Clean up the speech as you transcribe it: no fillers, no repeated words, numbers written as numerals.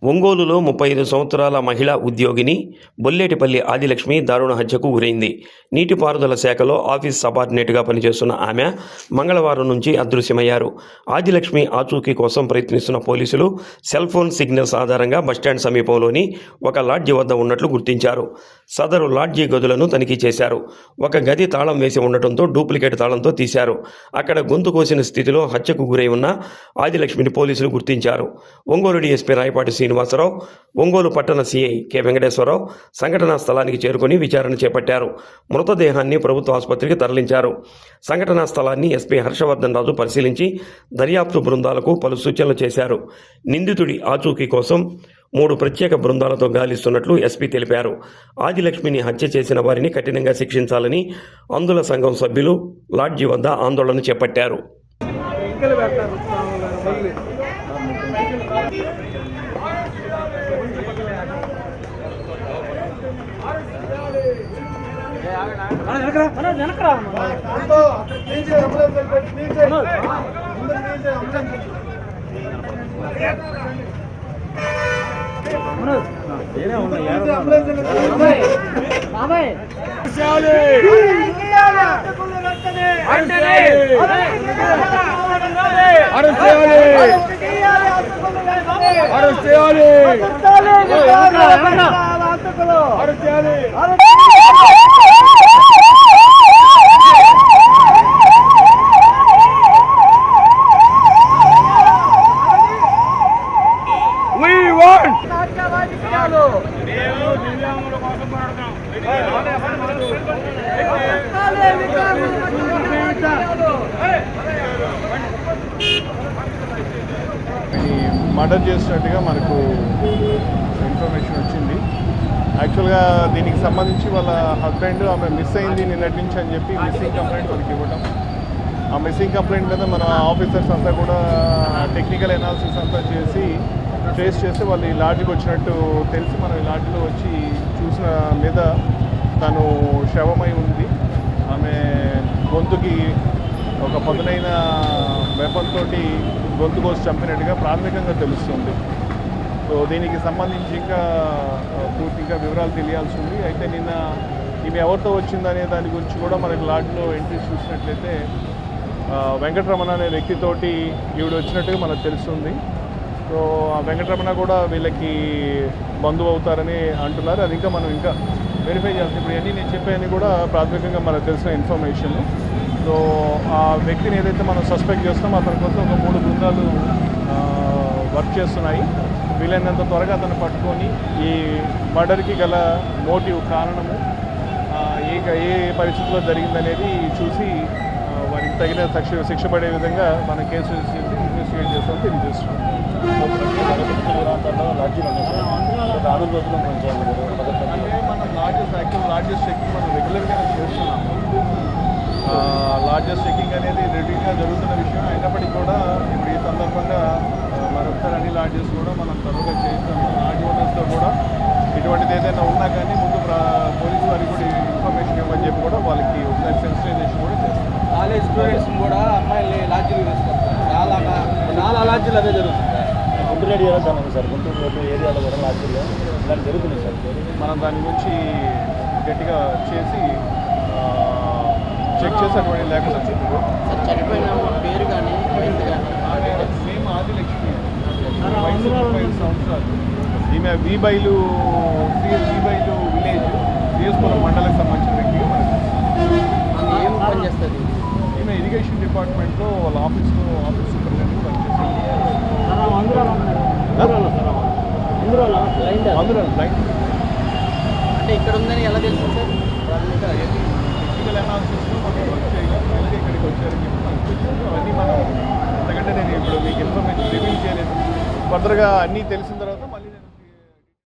ఒంగోలులో 35 సంవత్సరాల మహిళా ఉద్యోగిని బొల్లేటిపల్లి ఆదిలక్ష్మి దారుణ హత్యకు గురైంది. నీటిపారుదల శాఖలో ఆఫీస్ సబార్డినేట్గా పనిచేస్తున్న ఆమె మంగళవారం నుంచి అదృశ్యమయ్యారు. ఆదిలక్ష్మి ఆచూకీ కోసం ప్రయత్నిస్తున్న పోలీసులు సెల్ ఫోన్ సిగ్నల్స్ ఆధారంగా బస్టాండ్ సమీపంలోని ఒక లాడ్జి వద్ద ఉన్నట్లు గుర్తించారు. సదరు లాడ్జి గదులను తనిఖీ చేశారు. ఒక గది తాళం వేసి ఉండటంతో డూప్లికేట్ తాళంతో తీశారు. అక్కడ గొంతు కోసిన స్థితిలో హత్యకు గురై ఉన్న ఆదిలక్ష్మిని పోలీసులు గుర్తించారు. ఒంగోలు డీఎస్పీ రాయపాటి శ్రీనివాసరావు, ఒంగోలు పట్టణ సీఐ కె వెంకటేశ్వరరావు సంఘటనా స్థలానికి చేరుకుని విచారణ చేపట్టారు. మృతదేహాన్ని ప్రభుత్వ ఆసుపత్రికి తరలించారు. సంఘటనా స్థలాన్ని ఎస్పీ హర్షవర్ధన్ రాజు పరిశీలించి దర్యాప్తు బృందాలకు పలు సూచనలు చేశారు. నిందితుడి ఆచూకీ కోసం 3 ప్రత్యేక బృందాలతో గాలిస్తున్నట్లు ఎస్పీ తెలిపారు. ఆదిలక్ష్మిని హత్య చేసిన వారిని కఠినంగా శిక్షించాలని అందుల సంఘం సభ్యులు లాడ్జి వద్ద ఆందోళన చేపట్టారు. మర్డర్ చేసినట్టుగా మనకు ఇన్ఫర్మేషన్ వచ్చింది. యాక్చువల్గా దీనికి సంబంధించి వాళ్ళ హస్బెండ్ ఆమె మిస్ అయింది నిన్నటి నుంచి అని చెప్పి మిస్సింగ్ కంప్లైంట్ మనకి ఇవ్వడం. ఆ మిస్సింగ్ కంప్లైంట్ మీద మన ఆఫీసర్స్ అంతా కూడా టెక్నికల్ అనాలిసిస్ అంతా చేసి ట్రేస్ చేస్తే వాళ్ళు ఈ లాడ్జికి వచ్చినట్టు తెలిసి మనం ఈ లాడ్జిలో వచ్చి చూసిన మీద తను శవమై ఉంది. ఆమె గొంతుకి ఒక పదునైన వెపన్ తోటి గొంతు కోసి చంపినట్టుగా ప్రాథమికంగా తెలుస్తుంది. సో దీనికి సంబంధించి ఇంకా పూర్తిగా వివరాలు తెలియాల్సి ఉంది. అయితే నిన్న ఈమె ఎవరితో వచ్చిందనే దాని గురించి కూడా మనకి లాడ్జ్లో ఎంట్రీ చూసినట్లయితే వెంకటరమణ అనే వ్యక్తితోటి ఈవిడ వచ్చినట్టుగా మనకు తెలుస్తుంది. సో ఆ వెంకటరమణ కూడా వీళ్ళకి బంధువు అవుతారని అంటున్నారు. అది ఇంకా మనం ఇంకా వెరిఫై చేయాల్సి. ఇప్పుడు అన్నీ నేను చెప్పాయని కూడా ప్రాథమికంగా మనకు తెలిసిన ఇన్ఫర్మేషన్. సో ఆ వ్యక్తిని ఏదైతే మనం సస్పెక్ట్ చేస్తామో అతని కోసం ఒక 3 బృందాలు వర్క్ చేస్తున్నాయి. వీలైనంత త్వరగా అతను పట్టుకొని ఈ మర్డర్కి గల మోటివ్, కారణము ఏ పరిస్థితుల్లో జరిగిందనేది చూసి వారికి తగిన శిక్ష పడే విధంగా మన కేసు ఇన్వెస్టిగేట్ చేస్తామని తెలియజేస్తున్నాం. అంటే మనం లాడ్జెస్ చెకింగ్ మనం రెగ్యులర్గా చేస్తున్నాము. లాడ్జెస్ చెకింగ్ అనేది రెడీగా జరుగుతున్న విషయం అయినప్పటికీ కూడా ఇప్పుడు ఈ సందర్భంగా మరొకసారి అన్ని లాడ్జెస్ కూడా మనం త్వరగా చేస్తాము. లాడ్జ్ ఓనర్స్తో కూడా ఇటువంటిది ఏదైనా ఉన్నా కానీ ముందు పోలీసు వారికి కూడా ఇన్ఫర్మేషన్ ఇవ్వని చెప్పి కూడా వాళ్ళకి ఒకసారి సెన్సిటైజేషన్ కూడా చేస్తాం. కాలేజ్ స్టూడెంట్స్ కూడా అమ్మాయిల్ని లాడ్జీలు తీసుకొస్తారు. చాలా లాడ్జీలు అదే జరుగుతుంది. గుంటూరు ఏరియాలో దాని సార్ గుంటూరు ఏరియాలో కూడా లాడ్జీలో ఇలాంటి జరుగుతుంది సార్. మనం దాని గురించి గట్టిగా చేసి చెక్ చేసి అటువంటి లేకుండా చెప్పారు. చనిపోయిన పేరు కానీ మేము ఆదిలక్ష్మి 35 సంవత్సరాలు. ఈమె వీబైలు విలేజ్ సిఎస్పురం మండలకు సంబంధించిన వ్యక్తి. ఏం పని చేస్తుంది? ఈమె ఇరిగేషన్ డిపార్ట్మెంట్లో వాళ్ళ ఆఫీస్ సూపరింటెండెంట్ పనిచేస్తుంది. అందులో బ్లైండ్ అంటే ఇక్కడ ఉందని ఎలా తెలుసు సార్? టెక్నికల్ అనాలిసిస్లో మనం వర్క్ చేయగలం. మళ్ళీ ఇక్కడికి వచ్చారని చెప్పి మనకు వచ్చింది. అవన్నీ మనం అంతకంటే నేను ఇప్పుడు మీకు ఇన్ఫర్మేషన్ రివీల్ చేయలేదు. ఫర్దర్గా అన్నీ తెలిసిన